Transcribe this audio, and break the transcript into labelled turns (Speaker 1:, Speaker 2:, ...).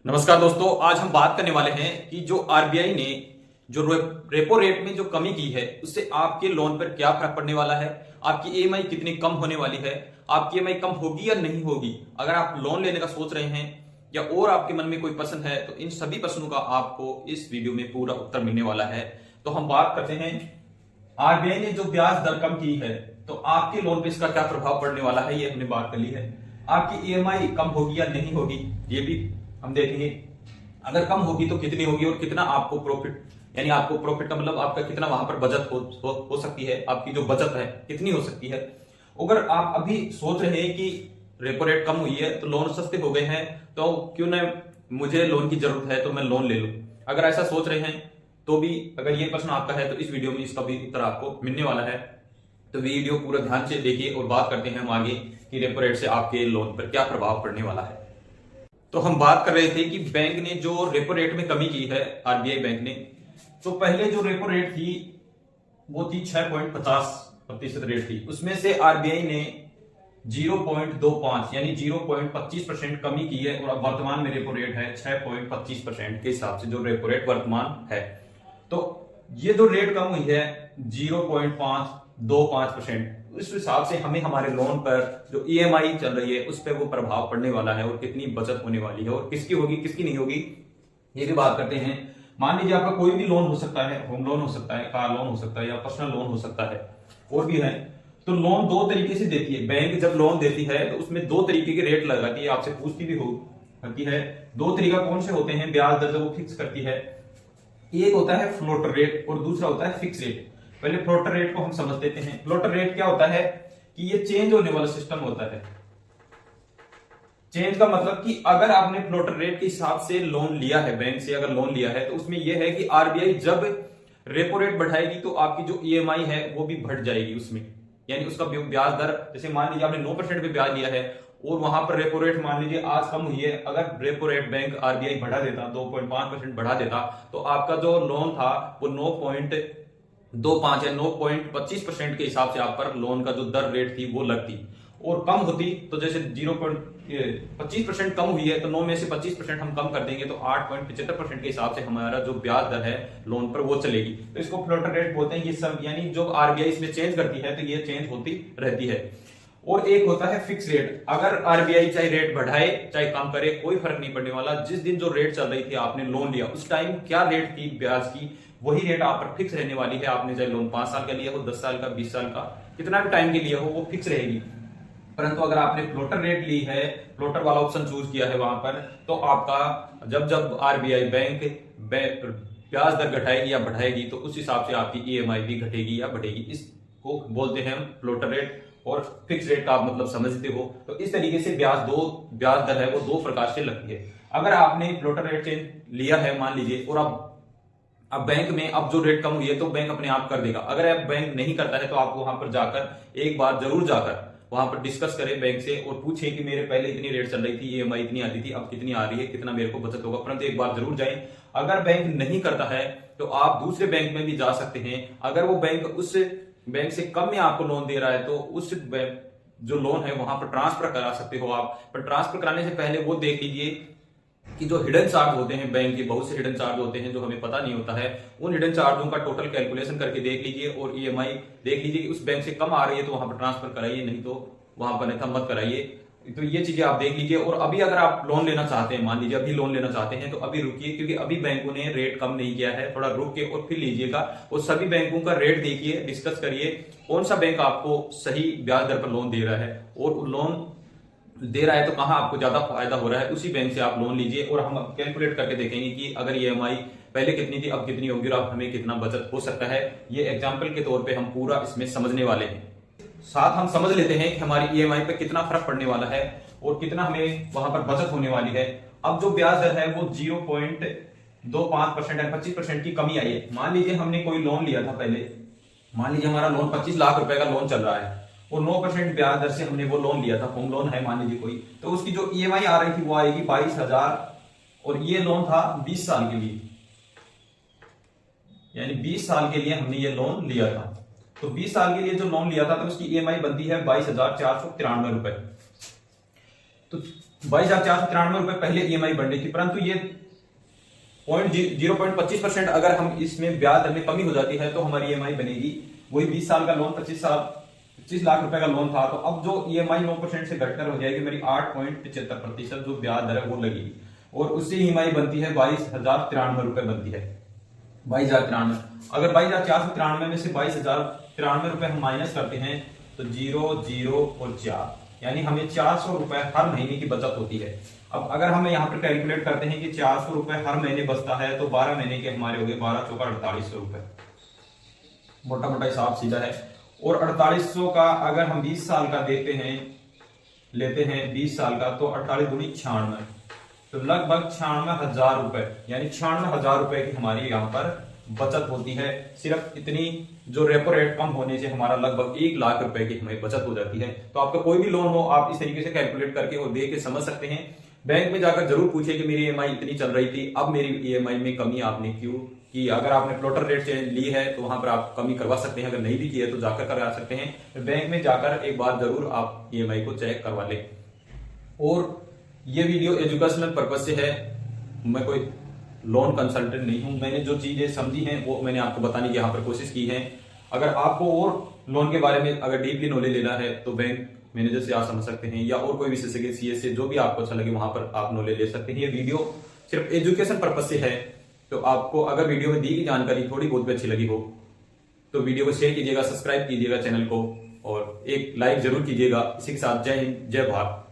Speaker 1: नमस्कार दोस्तों, आज हम बात करने वाले हैं कि जो आरबीआई ने जो रेपो रेट में जो कमी की है उससे आपके लोन पर क्या फर्क पड़ने वाला है। आपकी ईएमआई कितनी कम होने वाली है, आपकी ईएमआई कम होगी या नहीं होगी। अगर आप लोन लेने का सोच रहे हैं या और आपके मन में कोई प्रश्न है तो इन सभी प्रश्नों का आपको इस वीडियो में पूरा उत्तर मिलने वाला है। तो हम बात करते हैं, आरबीआई ने जो ब्याज दर कम की है तो आपके लोन पे इसका क्या प्रभाव पड़ने वाला है, ये हमने बात कर ली है। आपकी ईएमआई कम होगी या नहीं होगी ये भी हम देखेंगे। अगर कम होगी तो कितनी होगी और कितना आपको प्रॉफिट, यानी आपको प्रॉफिट का मतलब आपका कितना वहां पर बचत हो सकती है, आपकी जो बचत है कितनी हो सकती है। अगर आप अभी सोच रहे हैं कि रेपो रेट कम हुई है तो लोन सस्ते हो गए हैं तो क्यों ना मुझे लोन की जरूरत है तो मैं लोन ले लूं, अगर ऐसा सोच रहे हैं तो भी अगर ये प्रश्न आपका है तो इस वीडियो में इसका भी उत्तर आपको मिलने वाला है। तो वीडियो पूरा ध्यान से देखिए और बात करते हैं हम आगे कि रेपो रेट से आपके लोन पर क्या प्रभाव पड़ने वाला है। तो हम बात कर रहे थे कि बैंक ने जो रेपो रेट में कमी की है, आरबीआई बैंक ने, तो पहले जो रेपो रेट थी वो थी 6.50% रेट थी, उसमें से आरबीआई ने 0.25 यानी 0.25% कमी की है और अब वर्तमान में रेपो रेट है 6.25% के हिसाब से जो रेपो रेट वर्तमान है। तो ये जो रेट कम हुई है 0.525%, इस हिसाब से हमें हमारे लोन पर जो ईएमआई चल रही है उस पर वो प्रभाव पड़ने वाला है और कितनी बचत होने वाली है और किसकी होगी किसकी नहीं होगी ये भी बात करते हैं। मान लीजिए आपका कोई भी लोन हो सकता है, होम लोन हो सकता है, कार लोन हो सकता है या पर्सनल लोन हो सकता है, और भी है। तो लोन दो तरीके से देती है बैंक, जब लोन देती है तो उसमें दो तरीके के रेट लगाती है, आपसे पूछती भी होती है। दो तरीका कौन से होते हैं, ब्याज दर वो फिक्स करती है। एक होता है फ्लोटर रेट और दूसरा होता है फिक्स रेट। पहले फ्लोटर रेट को हम समझ लेते हैं। फ्लोटर रेट क्या होता है कि ये चेंज होने वाला सिस्टम होता है। चेंज का मतलब कि अगर आपने फ्लोटर रेट के हिसाब से लोन लिया है, बैंक से अगर लोन लिया है तो उसमें यह है कि आरबीआई जब रेपो रेट बढ़ाएगी तो आपकी जो ईएमआई है वो भी बढ़ जाएगी उसमें, यानी उसका ब्याज दर, जैसे मान लीजिए आपने 9% पे ब्याज लिया है और वहां पर रेपो रेट मान लीजिए आज कम हुई है, अगर रेपो रेट बैंक आरबीआई बढ़ा देता 2.5% बढ़ा देता तो आपका जो लोन था वो 9.25 या 9.25% के हिसाब से आप पर लोन का जो दर रेट थी वो लगती, और कम होती तो जैसे 0.25% कम हुई है तो 9 में से 25% हम कम कर देंगे तो 8.75% के हिसाब से हमारा जो ब्याज दर है लोन पर वो चलेगी। तो इसको फ्लोटर रेट बोलते हैं। ये सब यानी जो आरबीआई इसमें चेंज करती है तो ये चेंज होती रहती है। और एक होता है फिक्स रेट। अगर आरबीआई चाहे रेट बढ़ाए चाहे कम करे कोई फर्क नहीं पड़ने वाला, जिस दिन जो रेट चल रही थी आपने लोन लिया उस टाइम क्या रेट थी ब्याज की वही रेट आप पर फिक्स रहने वाली है। आपने चाहे लोन 5 साल का लिया हो, 10 साल का, 20 साल का, कितना भी टाइम के लिया हो वो फिक्स रहेगी। परंतु अगर आपने फ्लोटर रेट ली है, फ्लोटर वाला ऑप्शन चूज किया है वहां पर, तो आपका जब जब आरबीआई बैंक ब्याज दर घटाएगी या बढ़ाएगी तो उस हिसाब से आपकी ईएमआई भी घटेगी या बढ़ेगी। इसको बोलते हैं हम फ्लोटर रेट। और फिक्स रेट का आप मतलब समझते हो। तो इस तरीके से ब्याज दर है वो दो प्रकार से लगती है। अगर आपने फ्लोटर रेट चेंज लिया है मान लीजिए और अब बैंक में अब जो रेट कम हुई है तो बैंक अपने आप कर देगा। अगर आप बैंक नहीं करता है तो आप वहां पर जाकर एक बार जरूर जाकर वहां पर डिस्कस करें बैंक से और पूछें कि मेरे पहले इतनी रेट चल रही थी, ईएमआई इतनी आती थी, अब कितनी आ रही है, कितना मेरे को बचत होगा। परंतु एक बार जरूर जाएं। अगर बैंक नहीं करता है तो आप दूसरे बैंक में भी जा सकते हैं। अगर वो बैंक उस बैंक से कम में आपको लोन दे रहा है तो उस जो लोन है वहां पर ट्रांसफर करा सकते हो आप। पर ट्रांसफर कराने से पहले वो देख लीजिए कि जो हिडन चार्ज होते हैं बैंक के, बहुत से हिडन चार्ज होते हैं जो हमें पता नहीं होता है, उन हिडन चार्जों का टोटल कैलकुलेशन करके देख लीजिए और ईएमआई देख लीजिए कि उस बैंक से कम आ रही है तो वहां पर ट्रांसफर कराइए, नहीं तो वहां पर नहीं मत कराइए। तो ये चीजें आप देख लीजिए। और अभी अगर आप लोन लेना चाहते हैं, मान लीजिए अभी लोन लेना चाहते हैं तो अभी रुकिए, क्योंकि अभी बैंकों ने रेट कम नहीं किया है, थोड़ा रुक के और फिर लीजिएगा और सभी बैंकों का रेट देखिए, डिस्कस करिए कौन सा बैंक आपको सही ब्याज दर पर लोन दे रहा है और लोन दे रहा है तो कहां आपको ज्यादा फायदा हो रहा है, उसी बैंक से आप लोन लीजिए। और हम कैलकुलेट करके देखेंगे कि अगर ईएमआई पहले कितनी थी अब कितनी होगी और अब हमें कितना बचत हो सकता है। ये एग्जाम्पल के तौर पर हम पूरा इसमें समझने वाले हैं। साथ हम समझ लेते हैं कि हमारी ईएमआई पे कितना फर्क पड़ने वाला है और कितना हमें वहां पर बचत होने वाली है। अब जो ब्याज दर है वो 0.25% या 25% की कमी आई है। मान लीजिए हमने कोई लोन लिया था पहले, मान लीजिए हमारा लोन 25 लाख रुपए का लोन चल रहा है और 9% ब्याज दर से हमने वो लोन लिया था, होम लोन है मान लीजिए कोई, तो उसकी जो ईएमआई आ रही थी वो आएगी 22,000 और ये लोन था 20 साल के लिए, यानी 20 साल के लिए हमने ये लोन लिया था। तो 20 साल के लिए जो लोन लिया था तो उसकी ईएमआई बनती है 22,493 रुपए। तो ₹22,493 पहले ईएमआई बन रही थी, परंतु ये 0.25% अगर हम इसमें ब्याज दर में कमी हो जाती है तो हमारी ईएमआई बनेगी वही 20 साल का लोन 25 लाख रुपए का लोन था, तो अब जो ईएमआई 9% से घटकर हो जाएगी मेरी 8.75% जो ब्याज दर है वो लगेगी, और उससे ईएमआई बनती है ₹22,093 बनती है। 22,093, अगर 22,493 में से 22,093 हम माइनस करते हैं तो 0 0 और 4, यानी हमें ₹400 हर महीने की बचत होती है। अब अगर हम यहाँ पर कैलकुलेट करते हैं कि ₹400 हर महीने बचता है तो 12 महीने के हमारे हो गए 12 चौका ₹4800, मोटा मोटा हिसाब सीधा है। और 4800 का अगर हम 20 साल का लेते हैं 20 साल का, तो 48 दूनी 96, तो लगभग ₹96,000, यानी ₹96,000 की हमारी यहाँ पर बचत होती है। सिर्फ इतनी जो रेपो रेट कम होने से हमारा लगभग ₹1,00,000 की हमें बचत हो जाती है। तो आपका कोई भी लोन हो आप इस तरीके से कैलकुलेट करके और देख के समझ सकते हैं। बैंक में जाकर जरूर पूछिए कि मेरी ईएमआई इतनी चल रही थी, अब मेरी ईएमआई में कमी आपने क्यों की। अगर आपने फ्लोटर रेट ली है तो वहां पर आप कमी करवा सकते हैं, अगर नहीं भी की है तो जाकर करा सकते हैं। तो बैंक में जाकर एक बार जरूर आप ईएमआई को चेक करवा लें। और ये वीडियो एजुकेशनल पर्पज से है, मैं कोई लोन कंसल्टेंट नहीं हूं। मैंने जो चीजें समझी हैं वो मैंने आपको बताने की यहाँ पर कोशिश की है। अगर आपको और लोन के बारे में अगर डीपली नॉलेज लेना है तो बैंक मैनेजर से आप समझ सकते हैं, या और कोई विशेषज्ञ सीए से, जो भी आपको अच्छा लगे वहां पर आप नॉलेज ले सकते हैं। ये वीडियो सिर्फ एजुकेशन पर्पज से है। तो आपको अगर वीडियो में दी गई जानकारी थोड़ी बहुत भी अच्छी लगी हो तो वीडियो को शेयर कीजिएगा, सब्सक्राइब कीजिएगा चैनल को, और एक लाइक जरूर कीजिएगा। इसी के साथ जय हिंद, जय भारत।